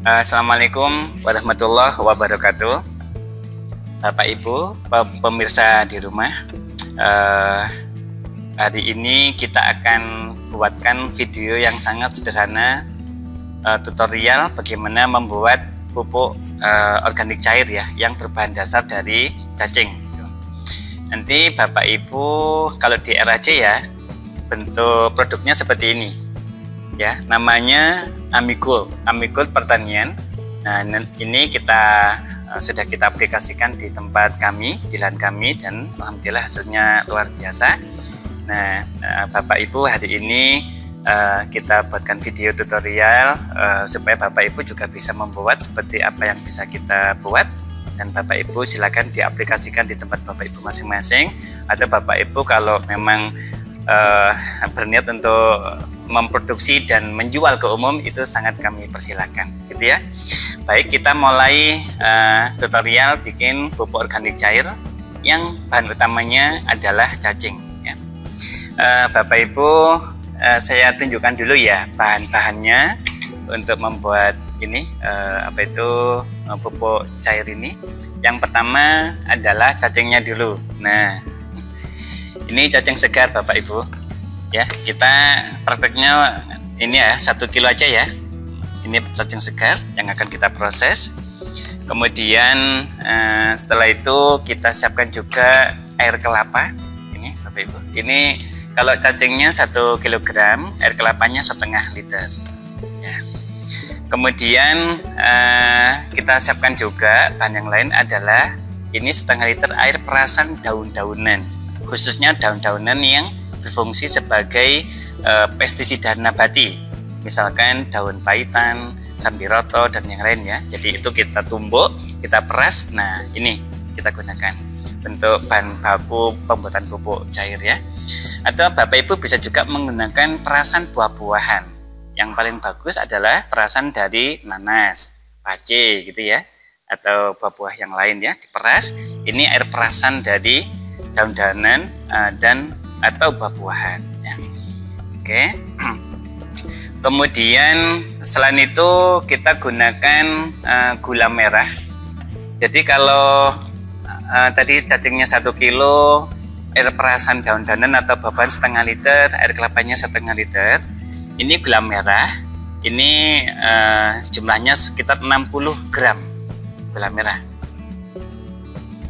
Assalamualaikum warahmatullahi wabarakatuh. Bapak Ibu, pemirsa di rumah, hari ini kita akan buatkan video yang sangat sederhana, tutorial bagaimana membuat pupuk organik cair ya, yang berbahan dasar dari cacing. Nanti Bapak Ibu kalau di RAC ya, bentuk produknya seperti ini. Ya, namanya Amigul Pertanian. Nah, ini sudah kita aplikasikan di tempat kami, di lahan kami, dan alhamdulillah hasilnya luar biasa. Nah, Bapak Ibu hari ini kita buatkan video tutorial supaya Bapak Ibu juga bisa membuat seperti apa yang bisa kita buat, dan Bapak Ibu silakan diaplikasikan di tempat Bapak Ibu masing-masing, atau Bapak Ibu kalau memang berniat untuk memproduksi dan menjual ke umum, itu sangat kami persilakan, gitu ya. Baik, kita mulai tutorial bikin pupuk organik cair yang bahan utamanya adalah cacing ya. Bapak Ibu, saya tunjukkan dulu ya bahan-bahannya untuk membuat ini pupuk cair ini. Yang pertama adalah cacingnya dulu. Nah, ini cacing segar Bapak Ibu ya, kita prakteknya ini ya 1 kilo aja ya. Ini cacing segar yang akan kita proses. Kemudian setelah itu kita siapkan juga air kelapa. Ini Bapak Ibu, ini kalau cacingnya 1 kg, air kelapanya 1,5 liter ya. Kemudian kita siapkan juga bahan yang lain adalah ini 1/2 liter air perasan daun-daunan, khususnya daun-daunan yang berfungsi sebagai pestisida nabati, misalkan daun paitan, sambiroto, dan yang lain ya. Jadi itu kita tumbuk, kita peras. Nah, ini kita gunakan bentuk bahan baku pembuatan pupuk cair ya. Atau Bapak Ibu bisa juga menggunakan perasan buah-buahan. Yang paling bagus adalah perasan dari nanas, pace gitu ya, atau buah-buah yang lain ya, diperas. Ini air perasan dari daun-daunan dan atau buah-buahan ya. Oke. Kemudian selain itu kita gunakan gula merah. Jadi kalau tadi cacingnya 1 kilo, air perasan daun-daunan atau buah-buahan 1/2 liter, air kelapanya 1/2 liter. Ini gula merah. Ini jumlahnya sekitar 60 gram gula merah.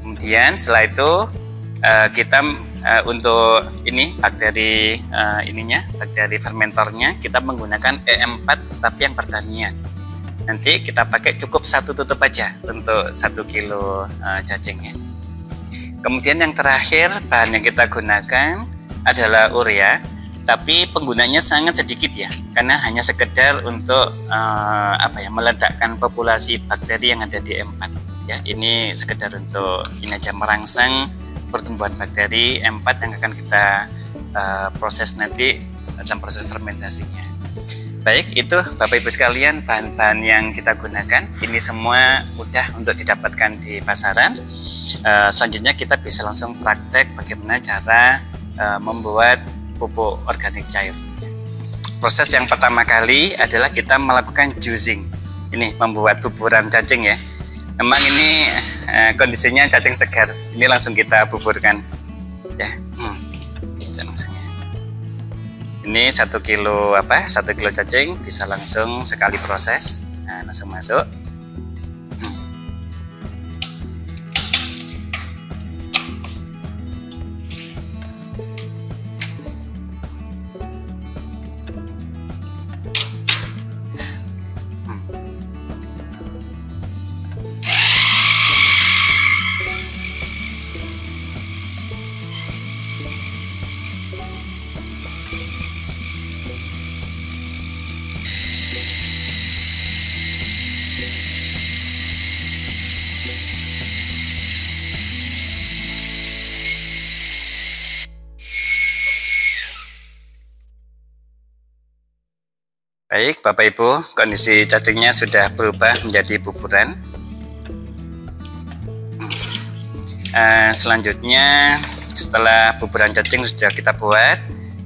Kemudian setelah itu kita untuk ini bakteri bakteri fermentornya kita menggunakan E4 tapi yang pertanian. Nanti kita pakai cukup 1 tutup aja untuk 1 kilo cacingnya. Kemudian yang terakhir bahan yang kita gunakan adalah urea, tapi penggunanya sangat sedikit ya, karena hanya sekedar untuk meledakkan populasi bakteri yang ada di E4 ya. Ini sekedar untuk ini aja, merangsang pertumbuhan bakteri E4 yang akan kita proses nanti dalam proses fermentasinya. Baik, itu Bapak Ibu sekalian bahan-bahan yang kita gunakan. Ini semua mudah untuk didapatkan di pasaran. Selanjutnya kita bisa langsung praktek bagaimana cara membuat pupuk organik cair. Proses yang pertama kali adalah kita melakukan juicing. Ini membuat buburan cacing ya. Memang ini kondisinya cacing segar. Ini langsung kita buburkan ya. Ini 1 kilo 1 kilo cacing bisa langsung sekali proses. Nah, langsung masuk. Baik Bapak Ibu, kondisi cacingnya sudah berubah menjadi buburan. Selanjutnya setelah buburan cacing sudah kita buat,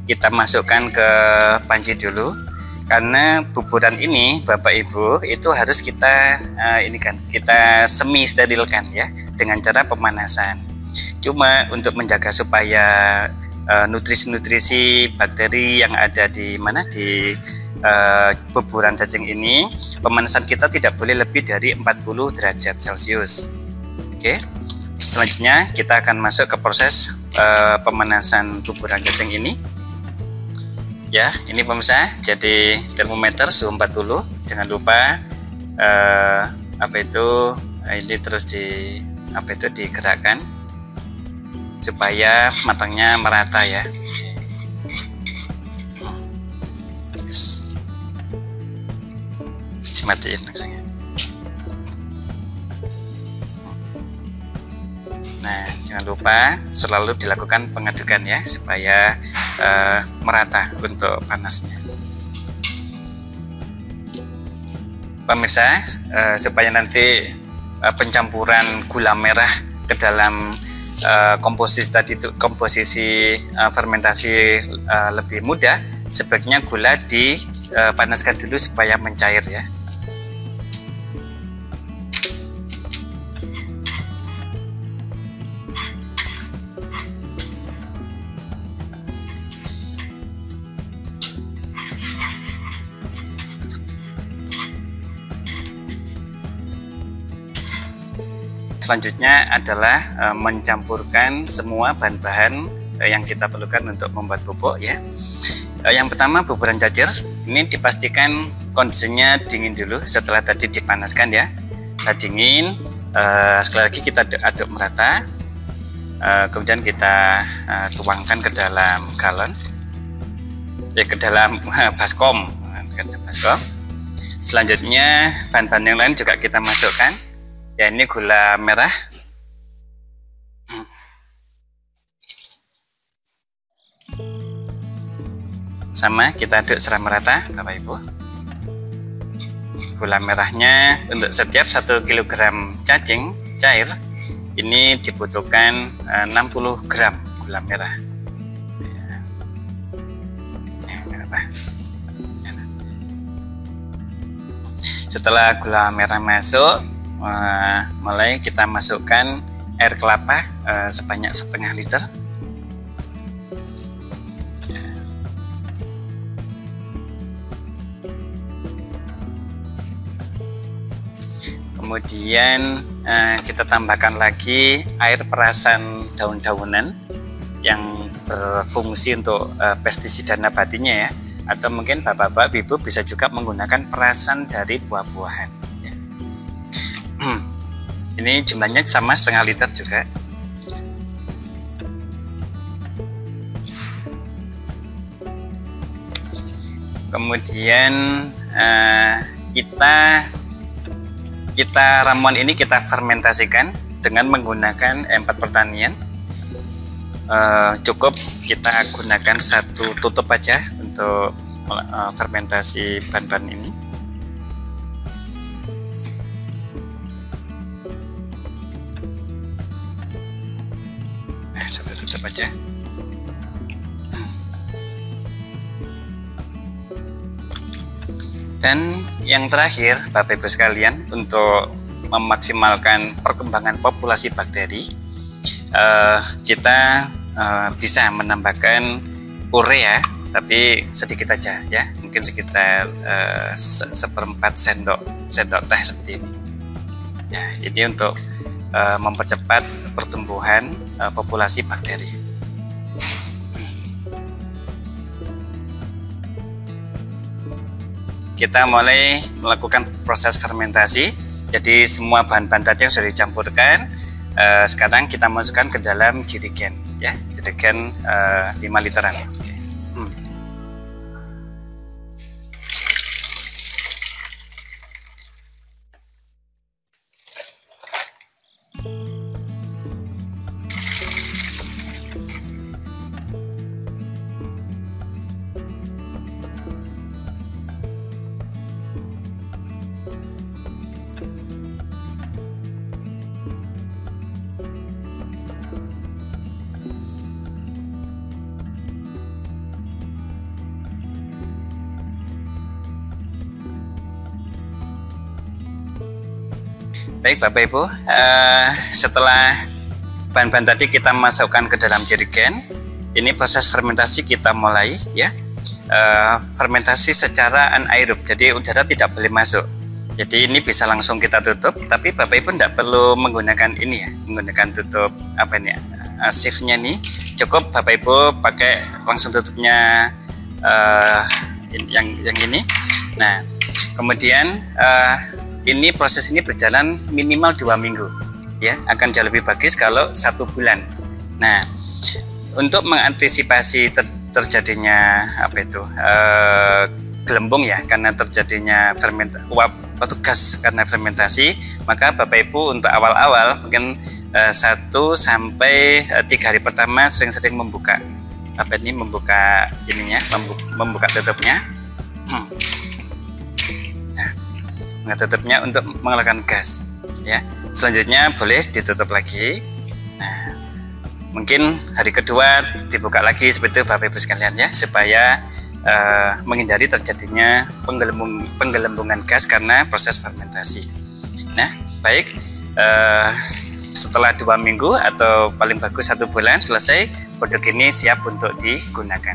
kita masukkan ke panci dulu. karena buburan ini Bapak Ibu itu harus kita kita semi sterilkan ya dengan cara pemanasan. Cuma untuk menjaga supaya nutrisi-nutrisi bakteri yang ada di buburan cacing ini, pemanasan kita tidak boleh lebih dari 40 derajat Celcius. Oke. Selanjutnya kita akan masuk ke proses pemanasan buburan cacing ini. Ya, ini pemirsa, jadi termometer suhu 40. Jangan lupa ini terus digerakkan supaya matangnya merata ya. Yes. Dimatiin langsung ya. Nah, jangan lupa selalu dilakukan pengadukan ya supaya merata untuk panasnya. Pemirsa, supaya nanti pencampuran gula merah ke dalam komposisi fermentasi lebih mudah, sebaiknya gula dipanaskan dulu supaya mencair ya. Selanjutnya adalah mencampurkan semua bahan-bahan yang kita perlukan untuk membuat bubuk ya. Yang pertama buburan cacir, ini dipastikan kondisinya dingin dulu setelah tadi dipanaskan ya. Setelah dingin, sekali lagi kita aduk merata, kemudian kita tuangkan ke dalam galon, ke dalam baskom. Selanjutnya bahan-bahan yang lain juga kita masukkan. Ya, ini gula merah, sama kita aduk secara merata Bapak Ibu. Gula merahnya untuk setiap 1 kg cacing cair ini dibutuhkan 60 gram gula merah. Setelah gula merah masuk, mulai kita masukkan air kelapa sebanyak setengah liter. Kemudian kita tambahkan lagi air perasan daun-daunan yang berfungsi untuk pestisida nabatinya ya, atau mungkin bapak-bapak ibu bisa juga menggunakan perasan dari buah-buahan. Ini jumlahnya sama setengah liter juga. Kemudian kita ramuan ini kita fermentasikan dengan menggunakan empat pertanian. Cukup kita gunakan satu tutup aja untuk fermentasi bahan-bahan ini. Satu tutup aja. Dan yang terakhir Bapak Ibu sekalian, untuk memaksimalkan perkembangan populasi bakteri, kita bisa menambahkan urea, tapi sedikit aja ya, mungkin sekitar 1/4 sendok teh seperti ini ya. Ini untuk mempercepat pertumbuhan populasi bakteri. Kita mulai melakukan proses fermentasi. Jadi semua bahan-bahan tadi yang sudah dicampurkan, sekarang kita masukkan ke dalam jerigen ya, jerigen 5 literan. Oke. Baik Bapak Ibu, setelah bahan-bahan tadi kita masukkan ke dalam jerigen, ini proses fermentasi kita mulai ya. Fermentasi secara anaerob, jadi udara tidak boleh masuk. Jadi ini bisa langsung kita tutup, tapi Bapak Ibu tidak perlu menggunakan ini ya, menggunakan tutup apa ini sieve-nya nih. Cukup Bapak Ibu pakai langsung tutupnya yang ini. Nah, kemudian ini proses ini berjalan minimal 2 minggu ya, akan jauh lebih bagus kalau 1 bulan. Nah, untuk mengantisipasi terjadinya apa itu gelembung ya, karena terjadinya uap atau gas karena fermentasi, maka Bapak Ibu untuk awal-awal mungkin 1 sampai 3 hari pertama sering-sering membuka apa ini, membuka ininya, membuka tutupnya. Nah, tutupnya untuk mengeluarkan gas ya. Selanjutnya boleh ditutup lagi. Nah, mungkin hari kedua dibuka lagi seperti itu Bapak Ibu sekalian ya, supaya menghindari terjadinya penggelembungan gas karena proses fermentasi. Nah, baik, setelah 2 minggu atau paling bagus 1 bulan selesai, produk ini siap untuk digunakan.